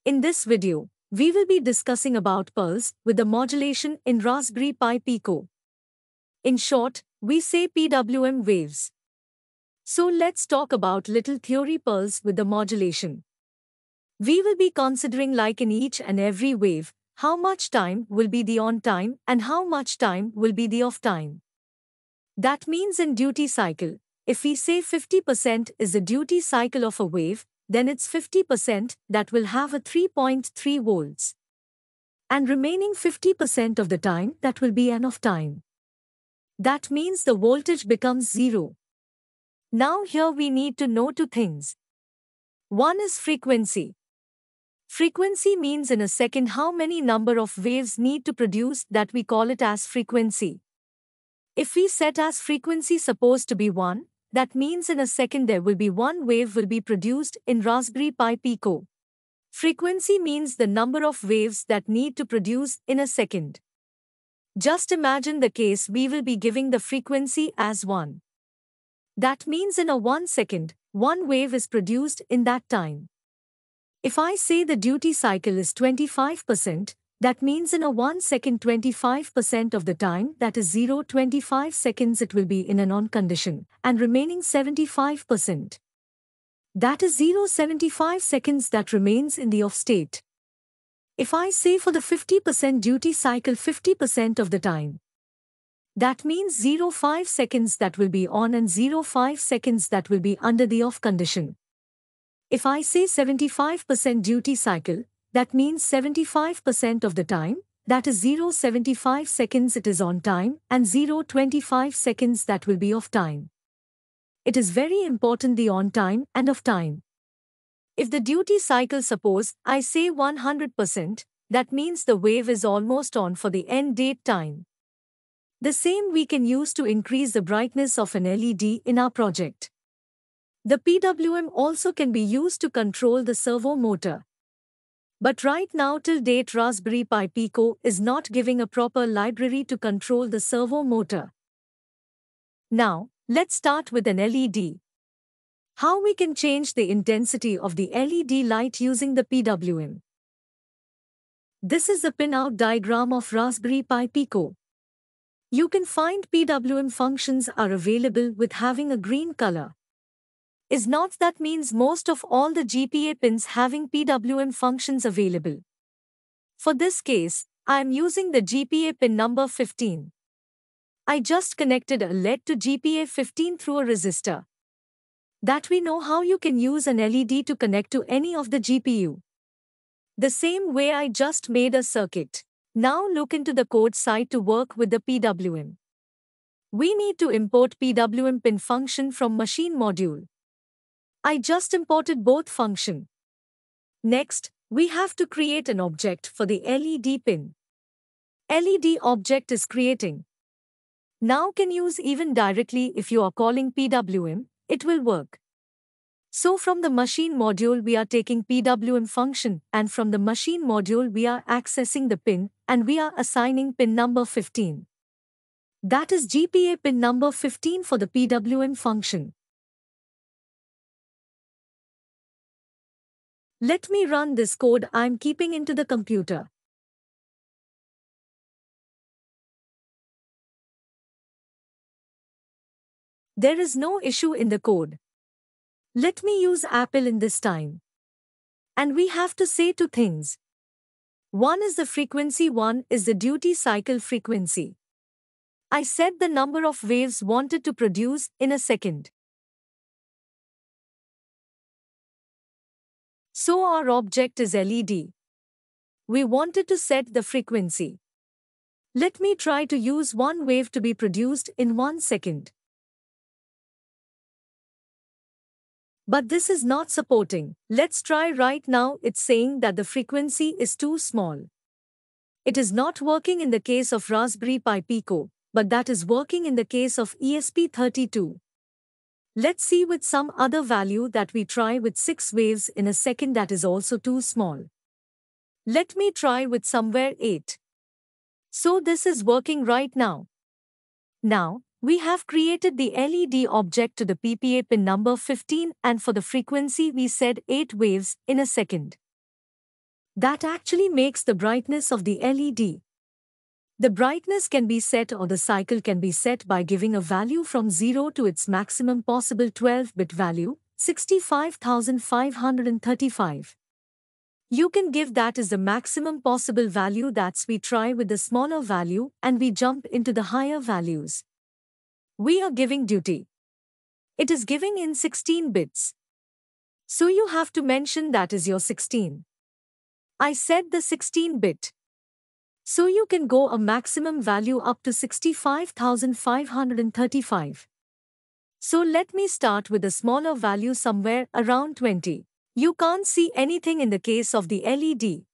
In this video, we will be discussing about pulse with the modulation in Raspberry Pi Pico. In short, we say PWM waves. So let's talk about little theory pulse with the modulation. We will be considering like in each and every wave, how much time will be the on time and how much time will be the off time. That means in duty cycle, if we say 50% is the duty cycle of a wave, then it's 50% that will have a 3.3 volts. And remaining 50% of the time that will be an off time. That means the voltage becomes zero. Now here we need to know two things. One is frequency. Frequency means in a second how many number of waves need to produce, that we call it as frequency. If we set as frequency supposed to be 1, that means in a second there will be one wave will be produced in Raspberry Pi Pico. Frequency means the number of waves that need to produce in a second. Just imagine the case we will be giving the frequency as 1. That means in a 1 second, one wave is produced in that time. If I say the duty cycle is 25%, that means in a 1 second 25% of the time, that is 0.25 seconds, it will be in an on condition, and remaining 75%. That is 0.75 seconds that remains in the off state. If I say for the 50% duty cycle 50% of the time, that means 0.5 seconds that will be on and 0.5 seconds that will be under the off condition. If I say 75% duty cycle, that means 75% of the time, that is 0.75 seconds it is on time and 0.25 seconds that will be off time. It is very important the on time and off time. If the duty cycle suppose I say 100%, that means the wave is almost on for the end date time. The same we can use to increase the brightness of an LED in our project. The PWM also can be used to control the servo motor. But right now till date Raspberry Pi Pico is not giving a proper library to control the servo motor. Now, let's start with an LED. How we can change the intensity of the LED light using the PWM. This is the pinout diagram of Raspberry Pi Pico. You can find PWM functions are available with having a green color. Is not that means most of all the GPA pins having PWM functions available. For this case, I am using the GPA pin number 15. I just connected a LED to GPA 15 through a resistor. That we know how you can use an LED to connect to any of the GPU. The same way I just made a circuit. Now look into the code side to work with the PWM. We need to import PWM pin function from machine module. I just imported both function. Next, we have to create an object for the LED pin. LED object is creating. Now can use even directly if you are calling PWM, it will work. So from the machine module we are taking PWM function and from the machine module we are accessing the pin and we are assigning pin number 15. That is GPA pin number 15 for the PWM function. Let me run this code I'm keeping into the computer. There is no issue in the code. Let me use Apple in this time. And we have to say two things. One is the frequency, one is the duty cycle frequency. I said the number of waves wanted to produce in a second. So our object is LED. We wanted to set the frequency. Let me try to use one wave to be produced in 1 second. But this is not supporting. Let's try right now. It's saying that the frequency is too small. It is not working in the case of Raspberry Pi Pico, but that is working in the case of ESP32. Let's see with some other value that we try with 6 waves in a second, that is also too small. Let me try with somewhere 8. So this is working right now. Now, we have created the LED object to the PPA pin number 15 and for the frequency we said 8 waves in a second. That actually makes the brightness of the LED. The brightness can be set or the cycle can be set by giving a value from 0 to its maximum possible 12-bit value, 65,535. You can give that as the maximum possible value. That's we try with the smaller value and we jump into the higher values. We are giving duty. It is giving in 16 bits. So you have to mention that is your 16. I said the 16-bit. So you can go a maximum value up to 65,535. So let me start with a smaller value somewhere around 20. You can't see anything in the case of the LED.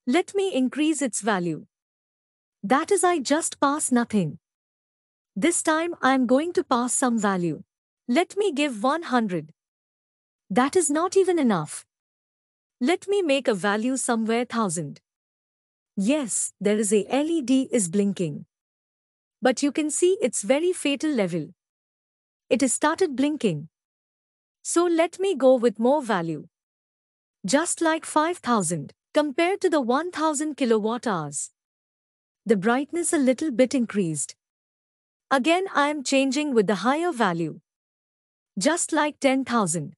Let me increase its value. That is, I just pass nothing. This time I am going to pass some value. Let me give 100. That is not even enough. Let me make a value somewhere 1000. Yes, there is a LED is blinking. But you can see its very fatal level. It has started blinking. So let me go with more value. Just like 5000, compared to the 1000 kilowatt hours. The brightness a little bit increased. Again I am changing with the higher value. Just like 10,000.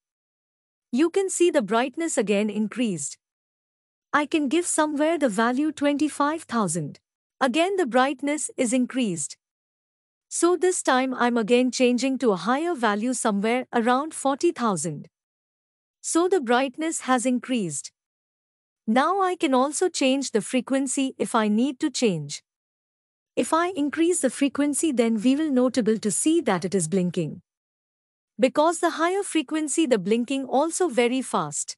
You can see the brightness again increased. I can give somewhere the value 25,000. Again the brightness is increased. So this time I'm again changing to a higher value somewhere around 40,000. So the brightness has increased. Now I can also change the frequency if I need to change. If I increase the frequency, then we will notable to see that it is blinking. Because the higher frequency the blinking also very fast.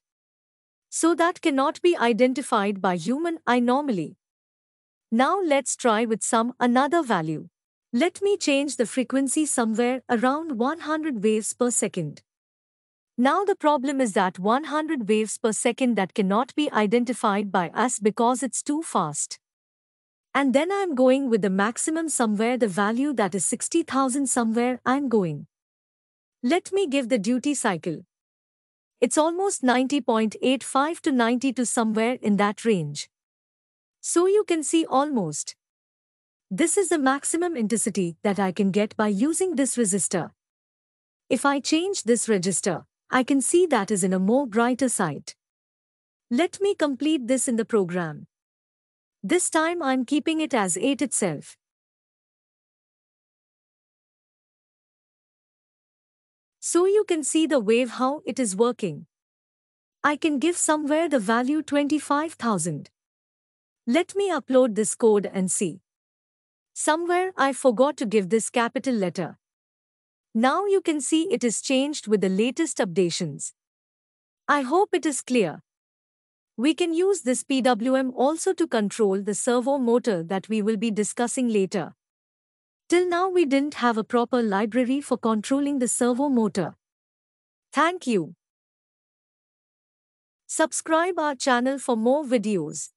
So that cannot be identified by human eye normally. Now let's try with some another value. Let me change the frequency somewhere around 100 waves per second. Now the problem is that 100 waves per second that cannot be identified by us because it's too fast. And then I'm going with the maximum somewhere the value that is 60,000 somewhere I'm going. Let me give the duty cycle. It's almost 90.85 to 92 somewhere in that range. So you can see almost. This is the maximum intensity that I can get by using this resistor. If I change this register, I can see that is in a more brighter side. Let me complete this in the program. This time I'm keeping it as 8 itself. So you can see the wave how it is working. I can give somewhere the value 25,000. Let me upload this code and see. Somewhere I forgot to give this capital letter. Now you can see it is changed with the latest updations. I hope it is clear. We can use this PWM also to control the servo motor that we will be discussing later. Till now we didn't have a proper library for controlling the servo motor. Thank you. Subscribe our channel for more videos.